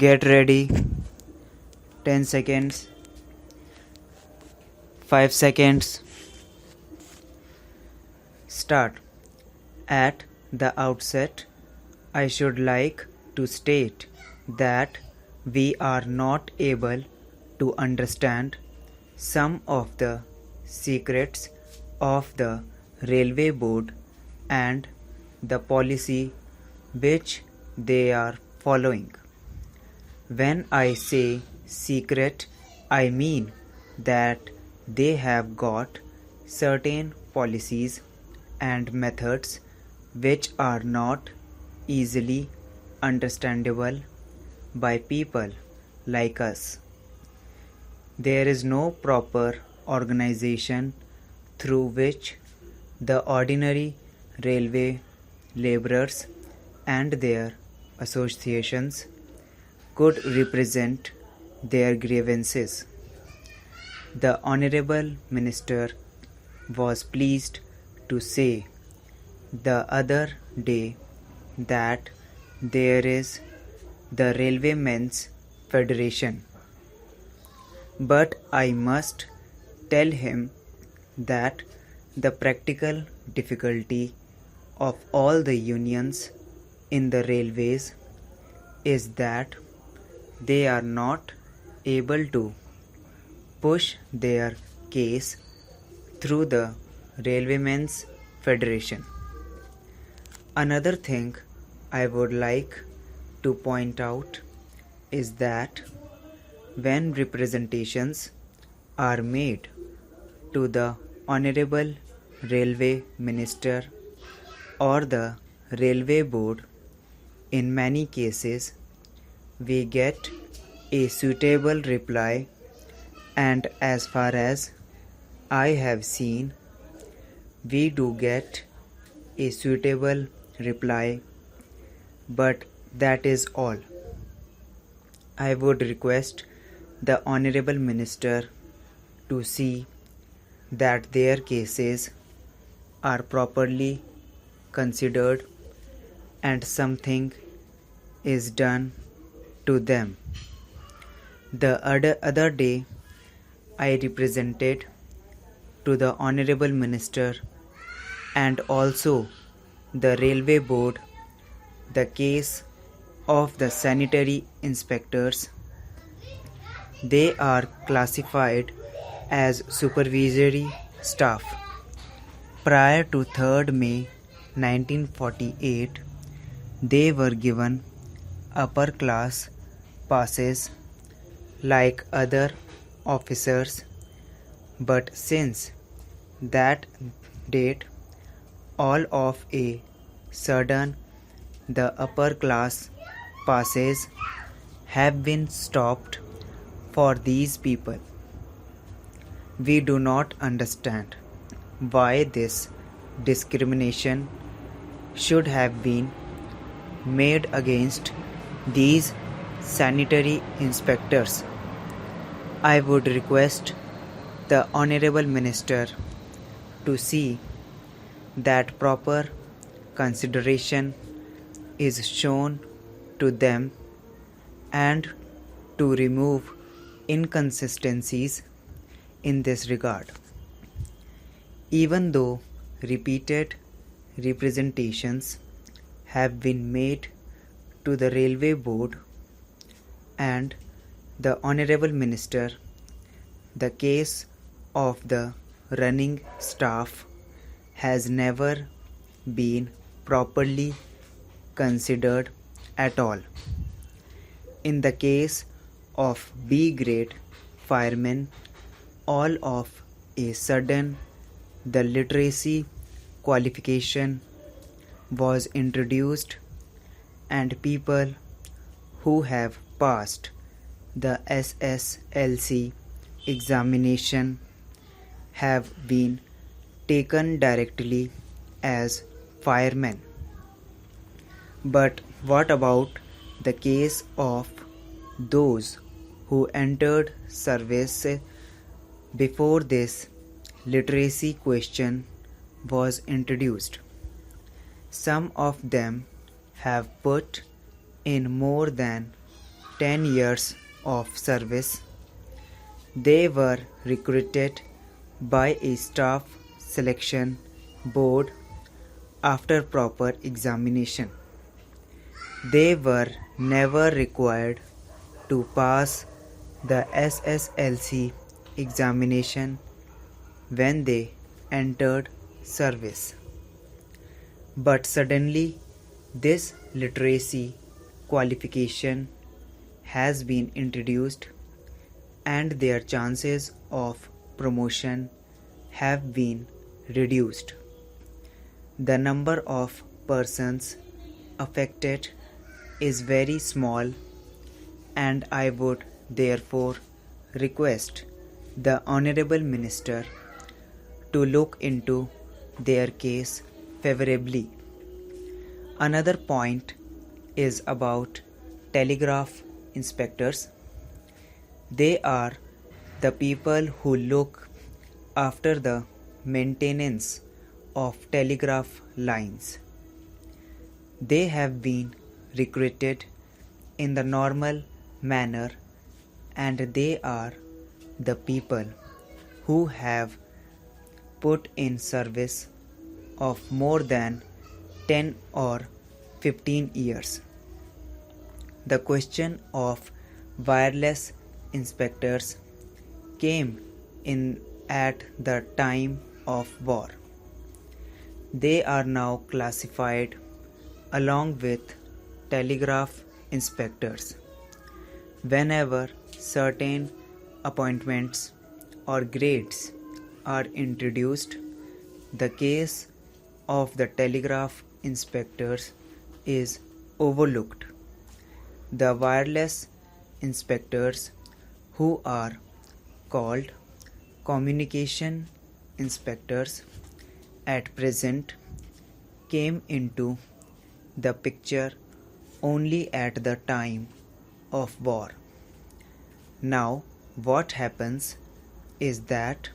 Get ready. 10 seconds. 5 seconds. Start. At the outset, I should like to state that we are not able to understand some of the secrets of the Railway Board and the policy which they are following. When I say secret, I mean that they have got certain policies and methods which are not easily understandable by people like us. There is no proper organization through which the ordinary railway laborers and their associations could represent their grievances. The Honorable Minister was pleased to say the other day that there is the Railwaymen's Federation. But I must tell him that the practical difficulty of all the unions in the railways is that they are not able to push their case through the Railwaymen's Federation. Another thing I would like to point out is that when representations are made to the Honorable Railway Minister or the Railway Board, in many cases we get a suitable reply, and as far as I have seen, we do get a suitable reply, but that is all. I would request the Honorable Minister to see that their cases are properly considered and something is done to them. The other day, I represented to the Honorable Minister and also the Railway Board the case of the sanitary inspectors. They are classified as supervisory staff. Prior to 3rd May 1948, they were given upper class passes like other officers, but since that date, all of a sudden the upper class passes have been stopped for these people. We do not understand why this discrimination should have been made against these sanitary inspectors. I would request the Honorable Minister to see that proper consideration is shown to them and to remove inconsistencies in this regard. Even though repeated representations have been made to the Railway Board and the Honorable Minister, the case of the running staff has never been properly considered at all. In the case of B grade firemen, all of a sudden the literacy qualification was introduced and people who have passed the SSLC examination have been taken directly as firemen. But what about the case of those who entered service before this literacy question was introduced? Some of them have put in more than 10 years of service. They were recruited by a staff selection board after proper examination. They were never required to pass the SSLC examination when they entered service. But suddenly, this literacy qualification has been introduced and their chances of promotion have been reduced. The number of persons affected is very small, and I would therefore request the Honorable Minister to look into their case favorably. Another point is about telegraph inspectors. They are the people who look after the maintenance of telegraph lines. They have been recruited in the normal manner, and they are the people who have put in service of more than 10 or 15 years. The question of wireless inspectors came in at the time of war. They are now classified along with telegraph inspectors. Whenever certain appointments or grades are introduced, the case of the telegraph inspectors is overlooked. The wireless inspectors, who are called communication inspectors at present, came into the picture only at the time of war. Now, what happens is that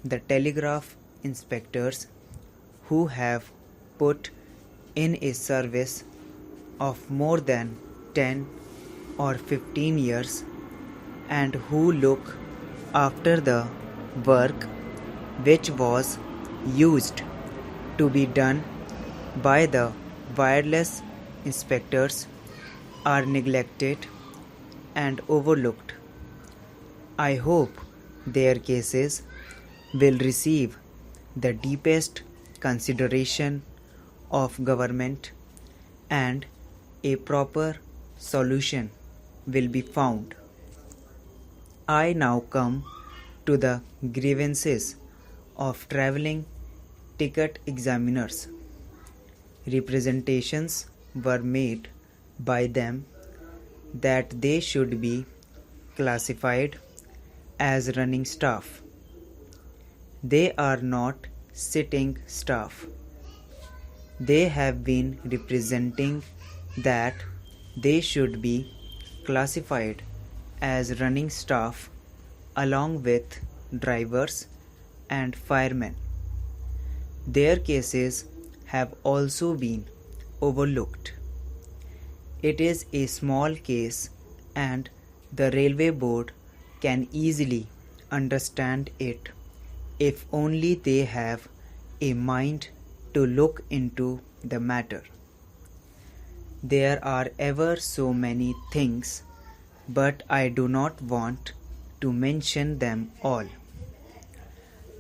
the telegraph inspectors who have put in a service of more than 10 or 15 years and who look after the work which was used to be done by the wireless inspectors are neglected and overlooked. I hope their cases will receive the deepest consideration of government and a proper solution will be found. I now come to the grievances of travelling ticket examiners. Representations were made by them that they should be classified as running staff. They are not sitting staff. They have been representing that they should be classified as running staff along with drivers and firemen. Their cases have also been overlooked. It is a small case and the railway board can easily understand it if only they have a mind to look into the matter. There are ever so many things, but I do not want to mention them all.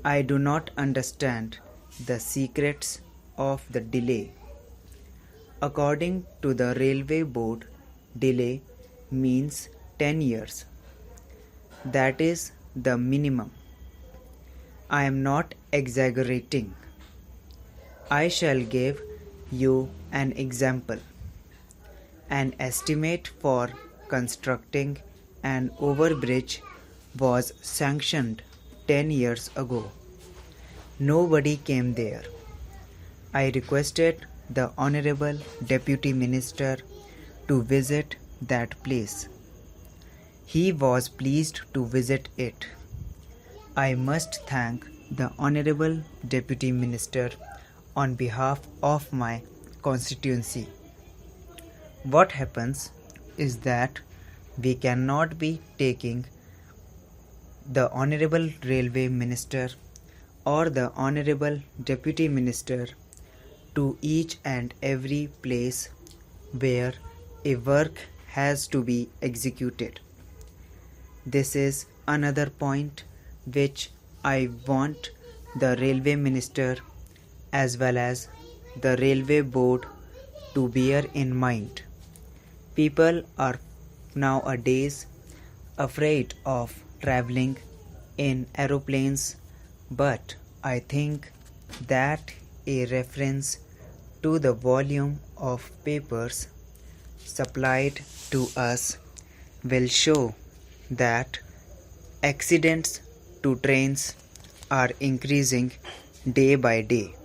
I do not understand the secrets of the delay. According to the railway board, delay means 10 years. That is the minimum. I am not exaggerating. I shall give you an example. An estimate for constructing an overbridge was sanctioned 10 years ago. Nobody came there. I requested the Honorable Deputy Minister to visit that place. He was pleased to visit it. I must thank the Honorable Deputy Minister on behalf of my constituency. What happens is that We cannot be taking the Honorable Railway Minister or the Honorable Deputy Minister to each and every place where a work has to be executed. This is another point which I want the Railway Minister as well as the Railway Board to bear in mind. People are nowadays afraid of traveling in aeroplanes, but I think that a reference to the volume of papers supplied to us will show that accidents to trains are increasing day by day.